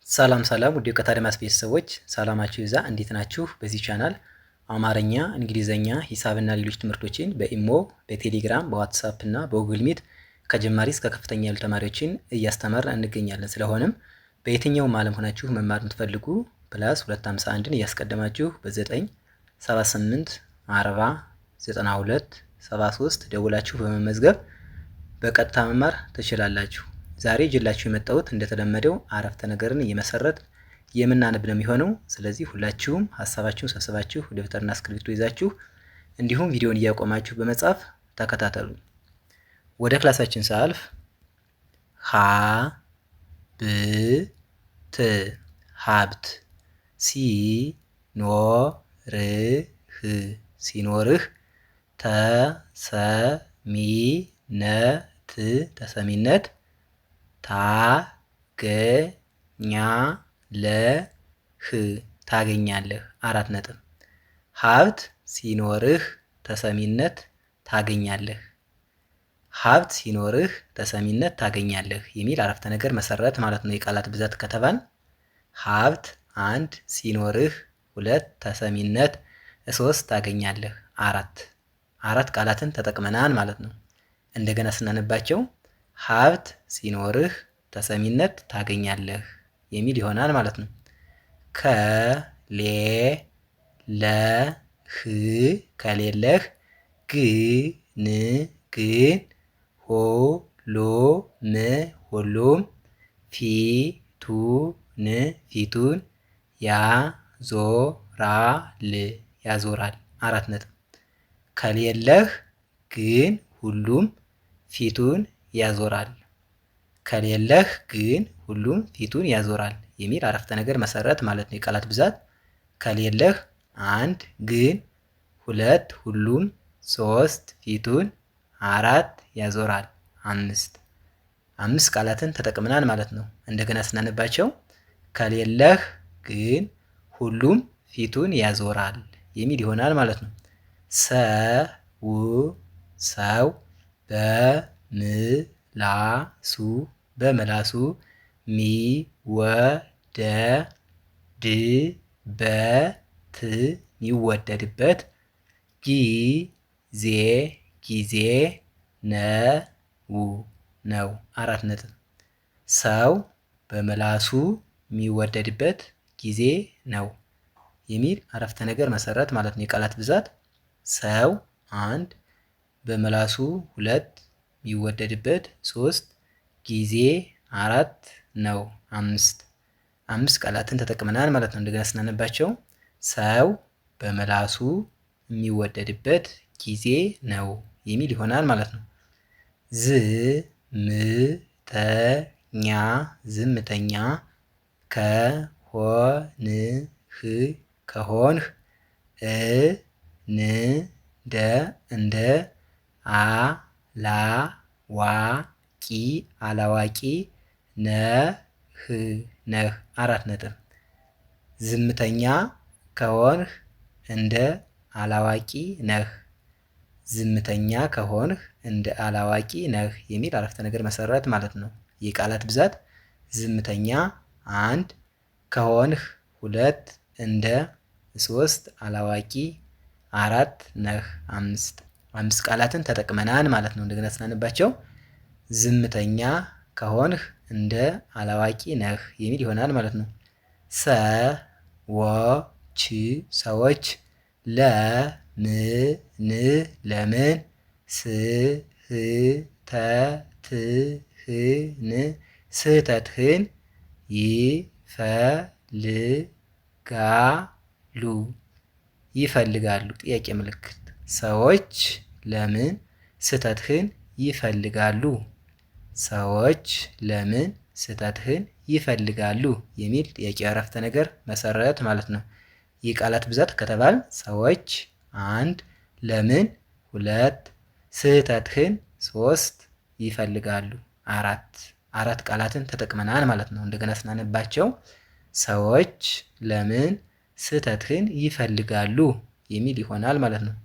ሰላም ሰላም ውድ የእውቀት አድማስ ቤተሰቦች ሰላማችሁ ይዛ እንዴት ናችሁ? በዚህ ቻናል አማርኛ፣ እንግሊዘኛ፣ ሂሳብና ሌሎች ትምህርቶችን በኢሞ፣ በቴሌግራም፣ በዋትሳፕ እና በጉግል ሚት ከጀማሪ እስከ ከፍተኛ ያሉ ተማሪዎችን እያስተማርን እንገኛለን። ስለሆነም በየትኛውም ዓለም ሆናችሁ መማር የምትፈልጉ ፕላስ 251ን እያስቀደማችሁ በ978 40 92 73 ደውላችሁ በመመዝገብ በቀጥታ መማር ትችላላችሁ። ዛሬ ይዤላችሁ የመጣሁት እንደተለመደው አረፍተ ነገርን እየመሰረት የምናነብ ነው የሚሆነው። ስለዚህ ሁላችሁም ሀሳባችሁን ሰብስባችሁ ደብተርና እስክሪብቶ ይዛችሁ እንዲሁም ቪዲዮን እያቆማችሁ በመጻፍ ተከታተሉ። ወደ ክላሳችን ሳልፍ ሀብት ሲኖርህ ተሰሚነት ታገኛለህ። አራት ነጥብ። ሀብት ሲኖርህ ተሰሚነት ታገኛለህ። ሀብት ሲኖርህ ተሰሚነት ታገኛለህ የሚል አረፍተ ነገር መሰረት ማለት ነው። የቃላት ብዛት ከተባል ሀብት 1 ሲኖርህ 2 ተሰሚነት 3 ታገኛለህ። አራት ቃላትን ተጠቅመናል ማለት ነው። እንደገና ስናነባቸው ሀብት ሲኖርህ ተሰሚነት ታገኛለህ የሚል ይሆናል ማለት ነው። ከሌለህ ግን ሁሉም ፊቱን ያዞራል። አራት ነጥብ። ከሌለህ ግን ሁሉም ፊቱን ያዞራል። ከሌለህ ግን ሁሉም ፊቱን ያዞራል የሚል አረፍተ ነገር መሰረት ማለት ነው። የቃላት ብዛት ከሌለህ 1 ግን 2 ሁሉም 3 ፊቱን 4 ያዞራል 5 ቃላትን ተጠቅመናል ማለት ነው። እንደገና ስናነባቸው ከሌለህ ግን ሁሉም ፊቱን ያዞራል የሚል ይሆናል ማለት ነው። ሰው በምላሱ የሚወደድበት ጊዜ ነው። አራት ነጥብ። ሰው በምላሱ የሚወደድበት ጊዜ ነው የሚል አረፍተ ነገር መሰረት ማለት ነው። የቃላት ብዛት ሰው 1 በምላሱ 2 የሚወደድበት 3 ጊዜ 4 ነው 5 ቃላትን ተጠቅመናል ማለት ነው። እንደገና ስናነባቸው ሰው በምላሱ የሚወደድበት ጊዜ ነው የሚል ይሆናል ማለት ነው። ዝምተኛ ከሆንህ እንደ አላዋቂ ነህ። አራት ነጥብ። ዝምተኛ ከሆንህ እንደ አላዋቂ ነህ። ዝምተኛ ከሆንህ እንደ አላዋቂ ነህ የሚል አረፍተ ነገር መሰረት ማለት ነው። የቃላት ብዛት ዝምተኛ 1 ከሆንህ 2 እንደ 3 አላዋቂ 4 ነህ 5 ቃላትን ተጠቅመናል ማለት ነው። እንደገና ስናነባቸው ዝምተኛ ከሆንህ እንደ አላዋቂ ነህ የሚል ይሆናል ማለት ነው። ሰዎች ለምን ስህተትህን ይፈልጋሉ። ጥያቄ ምልክት። ሰዎች ለምን ስህተትህን ይፈልጋሉ? ሰዎች ለምን ስህተትህን ይፈልጋሉ የሚል ጥያቄ አረፍተ ነገር መሰረት ማለት ነው። የቃላት ብዛት ከተባል ሰዎች 1 ለምን 2 ስህተትህን 3 ይፈልጋሉ 4 ቃላትን ተጠቅመናል ማለት ነው። እንደገና ስናነባቸው ሰዎች ለምን ስህተትህን ይፈልጋሉ የሚል ይሆናል ማለት ነው።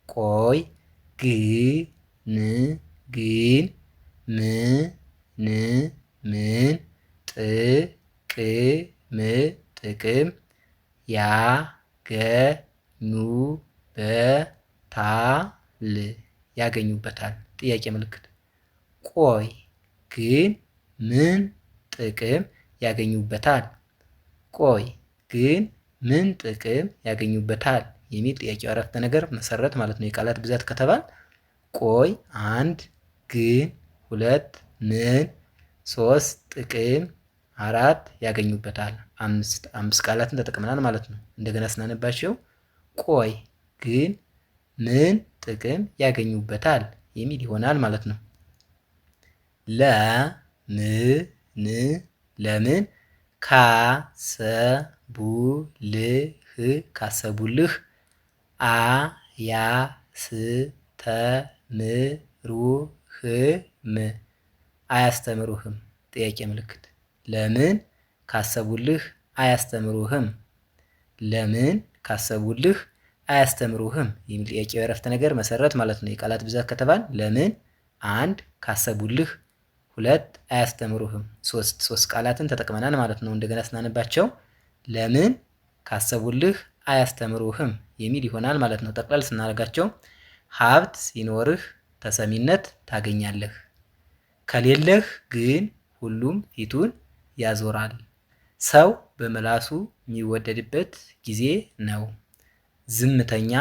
ቆይ ግን ምን ጥቅም ያገኙበታል። ጥያቄ ምልክት። ቆይ ግን ምን ጥቅም ያገኙበታል? ቆይ ግን ምን ጥቅም ያገኙበታል የሚል ጥያቄው አረፍተ ነገር መሰረት ማለት ነው። የቃላት ብዛት ከተባል ቆይ 1 ግን 2 ምን 3 ጥቅም 4 ያገኙበታል። አምስት ቃላትን ተጠቅመናል ማለት ነው። እንደገና ስናነባቸው ቆይ ግን ምን ጥቅም ያገኙበታል የሚል ይሆናል ማለት ነው። ለምን ካሰቡልህ አያስተምሩህም። ጥያቄ ምልክት። ለምን ካሰቡልህ አያስተምሩህም? ለምን ካሰቡልህ አያስተምሩህም የሚል ጥያቄ የአረፍተ ነገር መሰረት ማለት ነው። የቃላት ብዛት ከተባል ለምን 1 ካሰቡልህ 2 አያስተምሩህም። ሶስት ቃላትን ተጠቅመናል ማለት ነው። እንደገና ስናነባቸው ለምን ካሰቡልህ አያስተምሩህም የሚል ይሆናል ማለት ነው። ጠቅላል ስናደርጋቸው ሀብት ሲኖርህ ተሰሚነት ታገኛለህ፣ ከሌለህ ግን ሁሉም ፊቱን ያዞራል። ሰው በምላሱ የሚወደድበት ጊዜ ነው። ዝምተኛ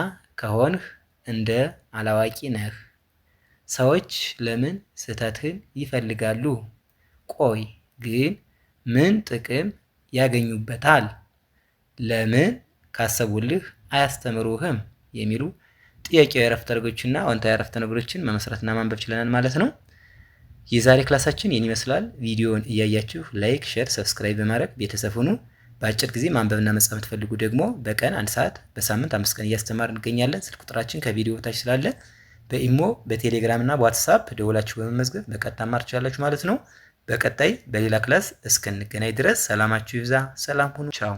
ከሆንህ እንደ አላዋቂ ነህ። ሰዎች ለምን ስህተትህን ይፈልጋሉ? ቆይ ግን ምን ጥቅም ያገኙበታል? ለምን ካሰቡልህ አያስተምሩህም? የሚሉ ጥያቄያዊ አረፍተ ነገሮችና አዎንታዊ አረፍተ ነገሮችን መመስረትና ማንበብ ችለናል ማለት ነው። የዛሬ ክላሳችን ይህን ይመስላል። ቪዲዮውን እያያችሁ ላይክ፣ ሼር፣ ሰብስክራይብ በማድረግ ቤተሰብ ሁኑ። በአጭር ጊዜ ማንበብና መጻፍ የምትፈልጉ ደግሞ በቀን 1 ሰዓት በሳምንት 5 ቀን እያስተማር እንገኛለን። ስልክ ቁጥራችን ከቪዲዮ በታች ስላለ በኢሞ በቴሌግራም እና በዋትሳፕ ደውላችሁ በመመዝገብ በቀጥታ ማር ትችላላችሁ ማለት ነው። በቀጣይ በሌላ ክላስ እስክንገናኝ ድረስ ሰላማችሁ ይብዛ። ሰላም ሁኑ። ቻው